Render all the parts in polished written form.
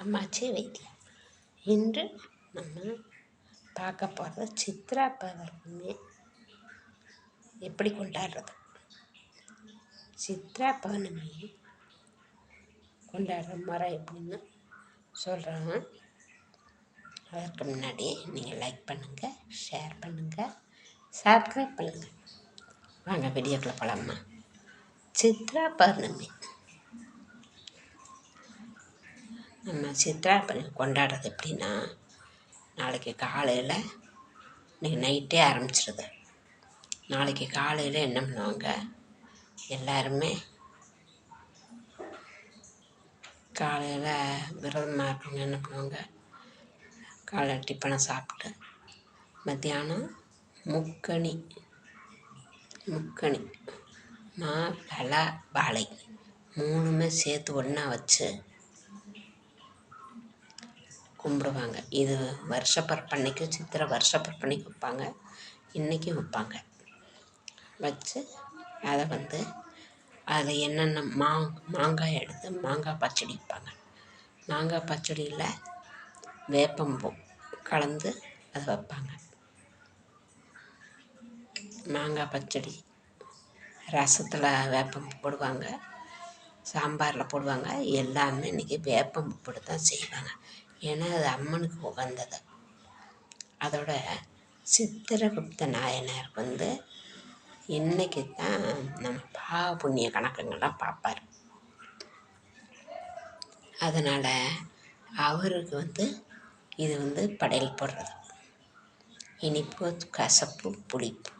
அம்மாச்சி வைத்தியம். இன்று நம்ம பார்க்க போகிறது சித்ரா பௌர்ணமி எப்படி கொண்டாடுறது. சித்ரா பௌர்ணமி கொண்டாடுற முறை எப்படின்னு சொல்கிறாங்க. அதற்கு முன்னாடி நீங்கள் லைக் பண்ணுங்கள், ஷேர் பண்ணுங்கள், சப்ஸ்கிரைப் பண்ணுங்கள். வாங்க வீடியோக்குள்ள போகலாமா. சித்ரா பௌர்ணமி நம்ம சித்ரா பௌர்ணமி கொண்டாடுறது எப்படின்னா, நாளைக்கு காலையில் இன்றைக்கி நைட்டே ஆரம்பிச்சிருது. நாளைக்கு காலையில் என்ன பண்ணுவாங்க, எல்லாருமே காலையில் விரதமாக இருக்கவங்க என்ன பண்ணுவாங்க, காலையில் டிஃபனை சாப்பிட்டு மத்தியானம் முக்கணி மா பலா வாழை மூணுமே சேர்த்து ஒன்றா வச்சு கும்பிடுவாங்க. இது வருஷப்பரப்பன்னைக்கு சித்திரை வருஷப்பரப்பன்னைக்கு வைப்பாங்க, இன்றைக்கும் வைப்பாங்க. வச்சு அதை அதில் என்னென்ன மாங்காய் எடுத்து மாங்காய் பச்சடி வைப்பாங்க. மாங்காய் பச்சடியில் வேப்பம்பூ கலந்து அதை வைப்பாங்க. மாங்காய் பச்சடி ரசத்தில் வேப்பம்பூ போடுவாங்க, சாம்பாரில் போடுவாங்க. எல்லாமே இன்றைக்கி வேப்பம்பூ போட்டு தான் செய்வாங்க. ஏன்னா அது அம்மனுக்கு உகந்தது. அதோட சித்திரகுப்த நாயனார் இன்றைக்கி தான் நம்ம பாவ புண்ணிய கணக்குங்கள்லாம் பார்ப்பார். அதனால் அவருக்கு இது படையல் போடுறது. இனிப்பு, கசப்பு, புளிப்பு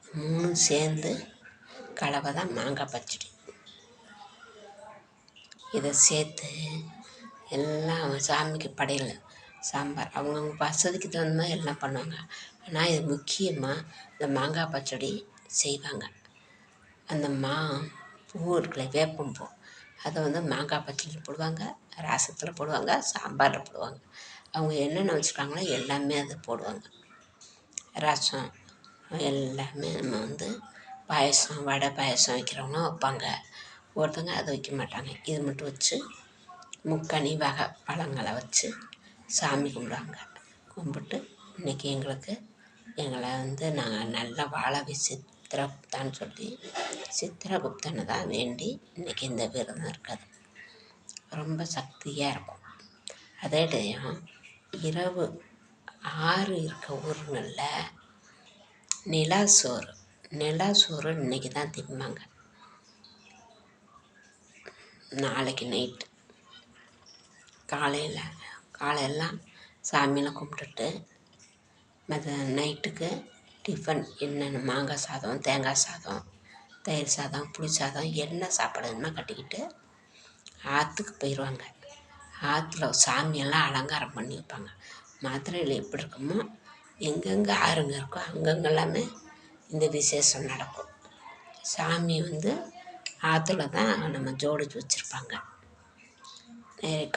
மூணும் சேர்ந்து கலவை தான் மாங்காய் பச்சடி. இதை சேர்த்து எல்லாம் சாமிக்கு படையல், சாம்பார் அவங்கவுங்க வசதிக்கு தகுந்த மாதிரி எல்லாம் பண்ணுவாங்க. ஆனால் இது முக்கியமாக இந்த மாங்காய் பச்சடி செய்வாங்க. அந்த பூ இருக்குல்ல, வேப்பம்பூ, அதை மாங்காய் பச்சடியில் போடுவாங்க, ரசத்தில் போடுவாங்க, சாம்பாரில் போடுவாங்க. அவங்க என்னென்ன வச்சுருக்காங்களோ எல்லாமே அதை போடுவாங்க. ரசம் எல்லாமே நம்ம பாயசம், வடை பாயசம் வைக்கிறவங்களும் வைப்பாங்க. ஒருத்தங்க அதை வைக்க மாட்டாங்க. இது மட்டும் வச்சு முக்கணி வகை பழங்களை வச்சு சாமி கும்பிடுவாங்க. கும்பிட்டு இன்றைக்கி எங்களை நாங்கள் நல்லா வாழ சித்திரகுப்தான்னு சொல்லி சித்திரகுப்தனை தான் வேண்டி இன்றைக்கி இந்த விரதம் இருக்காது. ரொம்ப சக்தியாக இருக்கும். அதே டைம் இரவு 6 இருக்க ஊருங்களில் நிலாசோறு இன்றைக்கி தான் திம்பாங்க. நாளைக்கு நைட்டு காலையெல்லாம் சாமியெல்லாம் கும்பிட்டுட்டு நைட்டுக்கு டிஃபன் என்னென்ன மாங்காய் சாதம், தேங்காய் சாதம், தயிர் சாதம், புளி சாதம் என்ன சாப்பிடணுமோ கட்டிக்கிட்டு ஆற்றுக்கு போயிடுவாங்க. ஆற்றுல சாமியெல்லாம் அலங்காரம் பண்ணி வைப்பாங்க. மதுரையில் எப்படி இருக்குமோ எங்கெங்கே ஆறுங்க இருக்கோ அங்கங்கெல்லாமே இந்த விசேஷம் நடக்கும். சாமி ஆற்றுல தான் நம்ம ஜோடிச்சு வச்சுருப்பாங்க.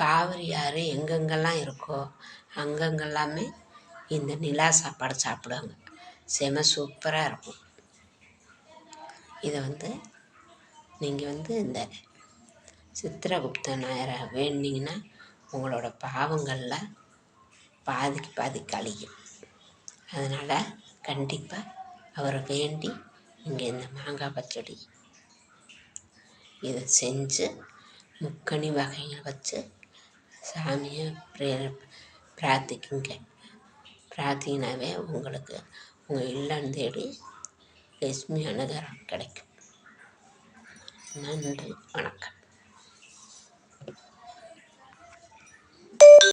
காவிரி ஆறு எங்கெங்கெல்லாம் இருக்கோ அங்கங்கெல்லாமே இந்த நிலா சாப்பாடு சாப்பிடுவாங்க. செம சூப்பராக இருக்கும். இதை நீங்கள் இந்த சித்திரகுப்த நாயரை வேண்டிங்கன்னா உங்களோட பாவங்களில் பாதிக்கு பாதி கழியும். அதனால் கண்டிப்பாக அவரை வேண்டி இங்கே இந்த மாங்காய் பச்சடி இதை செஞ்சு முக்கணி வகைகள் வச்சு சாமியை பிரார்த்திக்கினாவே உங்களுக்கு உங்கள் இல்லம் தேடி லட்சுமி அனுகிரகம் கிடைக்கும். நன்றி, வணக்கம்.